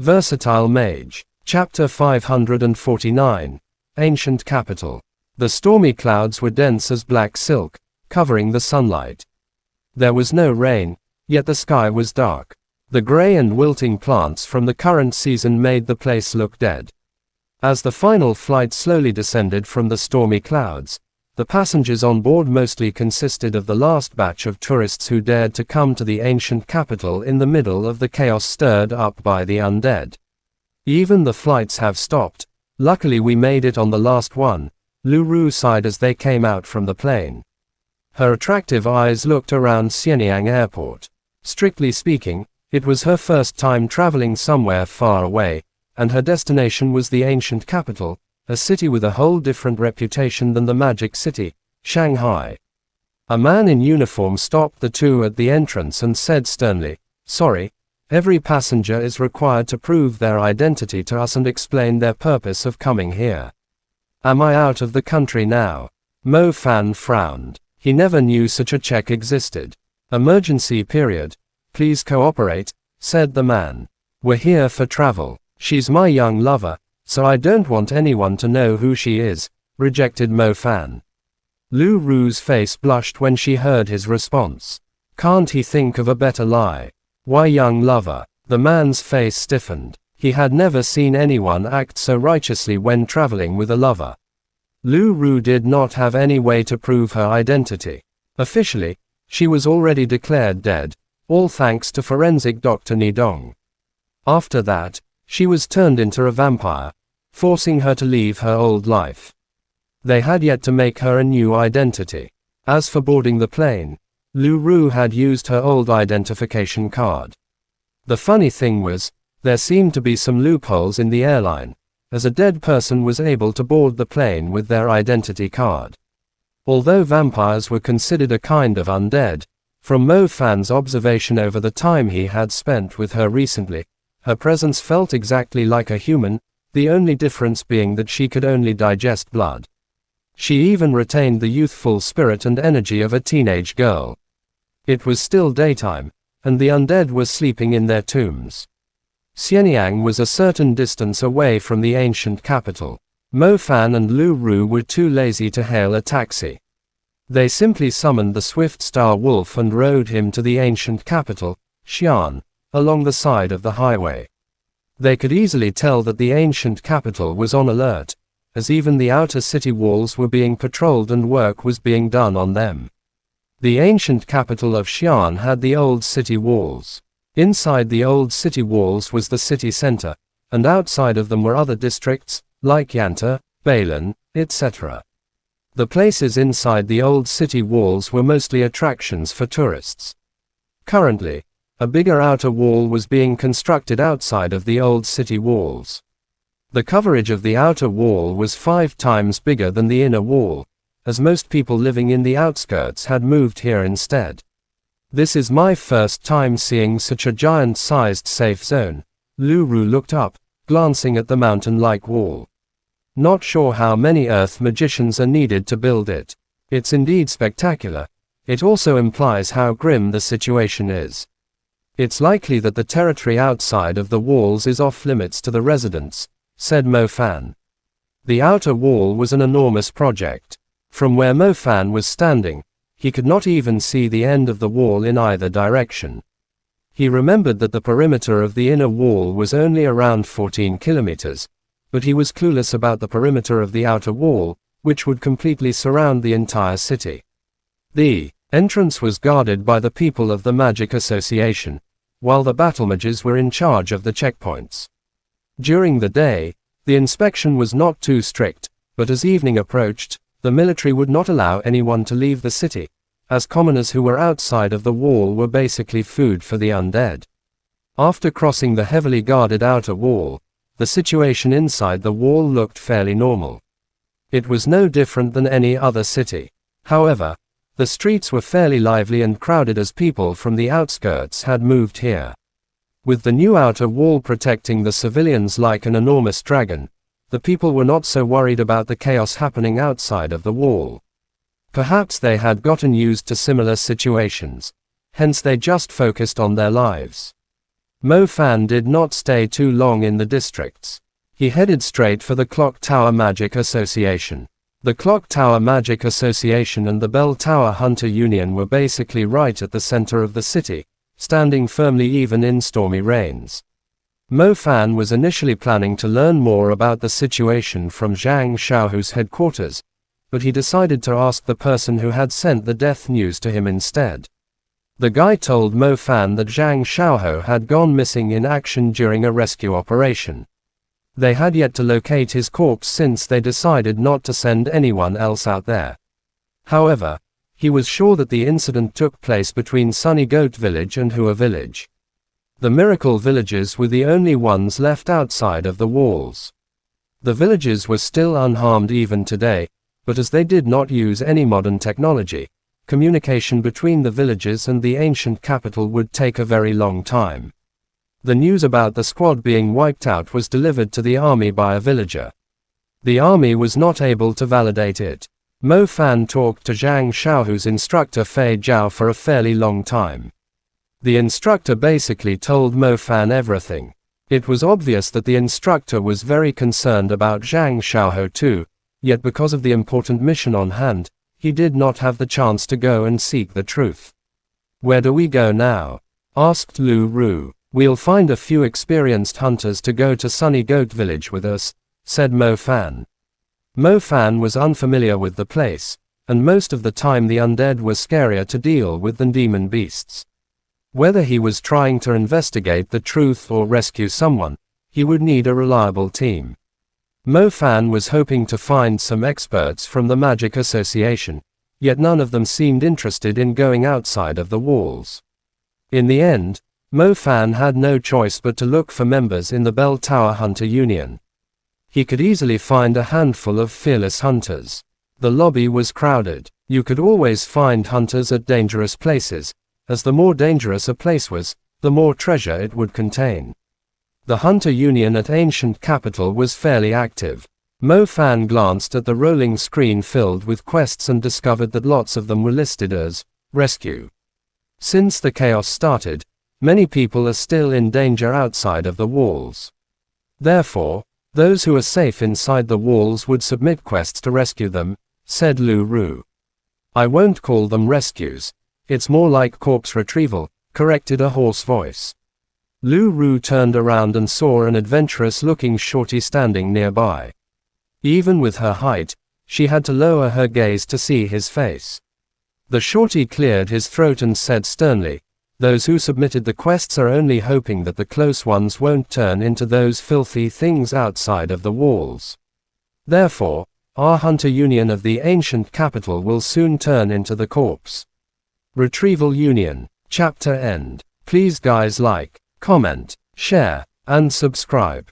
Versatile Mage. Chapter 549. Ancient Capital. The stormy clouds were dense as black silk, covering the sunlight. There was no rain, yet the sky was dark. The gray and wilting plants from the current season made the place look dead. As the final flight slowly descended from the stormy clouds, the passengers on board mostly consisted of the last batch of tourists who dared to come to the ancient capital in the middle of the chaos stirred up by the undead. Even the flights have stopped. Luckily we made it on the last one, Lu Ru sighed as they came out from the plane. Her attractive eyes looked around Xianyang Airport. Strictly speaking, it was her first time traveling somewhere far away, and her destination was the ancient capital, a city with a whole different reputation than the magic city, Shanghai. A man in uniform stopped the two at the entrance and said sternly, "Sorry, every passenger is required to prove their identity to us and explain their purpose of coming here." "Am I out of the country now?" Mo Fan frowned. He never knew such a check existed. "Emergency period. Please cooperate," said the man. "We're here for travel. She's my young lover, so I don't want anyone to know who she is," rejected Mo Fan. Lu Ru's face blushed when she heard his response. Can't he think of a better lie? Why young lover? The man's face stiffened. He had never seen anyone act so righteously when traveling with a lover. Lu Ru did not have any way to prove her identity. Officially, she was already declared dead, all thanks to forensic Dr. Nidong. After that, she was turned into a vampire, forcing her to leave her old life. They had yet to make her a new identity. As for boarding the plane, Lu Ru had used her old identification card. The funny thing was, there seemed to be some loopholes in the airline, as a dead person was able to board the plane with their identity card. Although vampires were considered a kind of undead, from Mo Fan's observation over the time he had spent with her recently, her presence felt exactly like a human, the only difference being that she could only digest blood. She even retained the youthful spirit and energy of a teenage girl. It was still daytime, and the undead were sleeping in their tombs. Xianyang was a certain distance away from the ancient capital. Mo Fan and Lu Ru were too lazy to hail a taxi. They simply summoned the swift star wolf and rode him to the ancient capital, Xi'an, along the side of the highway. They could easily tell that the ancient capital was on alert, as even the outer city walls were being patrolled and work was being done on them. The ancient capital of Xi'an had the old city walls. Inside the old city walls was the city center, and outside of them were other districts, like Yanta, Balan, etc. The places inside the old city walls were mostly attractions for tourists. Currently, a bigger outer wall was being constructed outside of the old city walls. The coverage of the outer wall was 5 times bigger than the inner wall, as most people living in the outskirts had moved here instead. "This is my first time seeing such a giant-sized safe zone." Lu Ru looked up, glancing at the mountain-like wall. "Not sure how many earth magicians are needed to build it. It's indeed spectacular. It also implies how grim the situation is. It's likely that the territory outside of the walls is off-limits to the residents," said Mo Fan. The outer wall was an enormous project. From where Mo Fan was standing, he could not even see the end of the wall in either direction. He remembered that the perimeter of the inner wall was only around 14 kilometers, but he was clueless about the perimeter of the outer wall, which would completely surround the entire city. The entrance was guarded by the people of the Magic Association, while the battle mages were in charge of the checkpoints. During the day, the inspection was not too strict, but as evening approached, the military would not allow anyone to leave the city, as commoners who were outside of the wall were basically food for the undead. After crossing the heavily guarded outer wall, the situation inside the wall looked fairly normal. It was no different than any other city. However, the streets were fairly lively and crowded as people from the outskirts had moved here. With the new outer wall protecting the civilians like an enormous dragon, the people were not so worried about the chaos happening outside of the wall. Perhaps they had gotten used to similar situations. Hence they just focused on their lives. Mo Fan did not stay too long in the districts. He headed straight for the Clock Tower Magic Association. The Clock Tower Magic Association and the Bell Tower Hunter Union were basically right at the center of the city, standing firmly even in stormy rains. Mo Fan was initially planning to learn more about the situation from Zhang Xiaohu's headquarters, but he decided to ask the person who had sent the death news to him instead. The guy told Mo Fan that Zhang Xiaohu had gone missing in action during a rescue operation. They had yet to locate his corpse since they decided not to send anyone else out there. However, he was sure that the incident took place between Sunny Goat Village and Hua Village. The Miracle Villages were the only ones left outside of the walls. The villages were still unharmed even today, but as they did not use any modern technology, communication between the villages and the ancient capital would take a very long time. The news about the squad being wiped out was delivered to the army by a villager. The army was not able to validate it. Mo Fan talked to Zhang Xiaohu's instructor Fei Zhao for a fairly long time. The instructor basically told Mo Fan everything. It was obvious that the instructor was very concerned about Zhang Xiaohu too, yet because of the important mission on hand, he did not have the chance to go and seek the truth. "Where do we go now?" asked Lu Ru. "We'll find a few experienced hunters to go to Sunny Goat Village with us," said Mo Fan. Mo Fan was unfamiliar with the place, and most of the time the undead were scarier to deal with than demon beasts. Whether he was trying to investigate the truth or rescue someone, he would need a reliable team. Mo Fan was hoping to find some experts from the Magic Association, yet none of them seemed interested in going outside of the walls. In the end, Mo Fan had no choice but to look for members in the Bell Tower Hunter Union. He could easily find a handful of fearless hunters. The lobby was crowded. You could always find hunters at dangerous places, as the more dangerous a place was, the more treasure it would contain. The Hunter Union at Ancient Capital was fairly active. Mo Fan glanced at the rolling screen filled with quests and discovered that lots of them were listed as rescue. Since the chaos started, many people are still in danger outside of the walls. Therefore, those who are safe inside the walls would submit quests to rescue them, said Lu Ru. "I won't call them rescues. It's more like corpse retrieval," corrected a hoarse voice. Lu Ru turned around and saw an adventurous-looking shorty standing nearby. Even with her height, she had to lower her gaze to see his face. The shorty cleared his throat and said sternly, "Those who submitted the quests are only hoping that the close ones won't turn into those filthy things outside of the walls. Therefore, our Hunter Union of the Ancient Capital will soon turn into the corpse Retrieval Union." Chapter end. Please guys like, comment, share, and subscribe.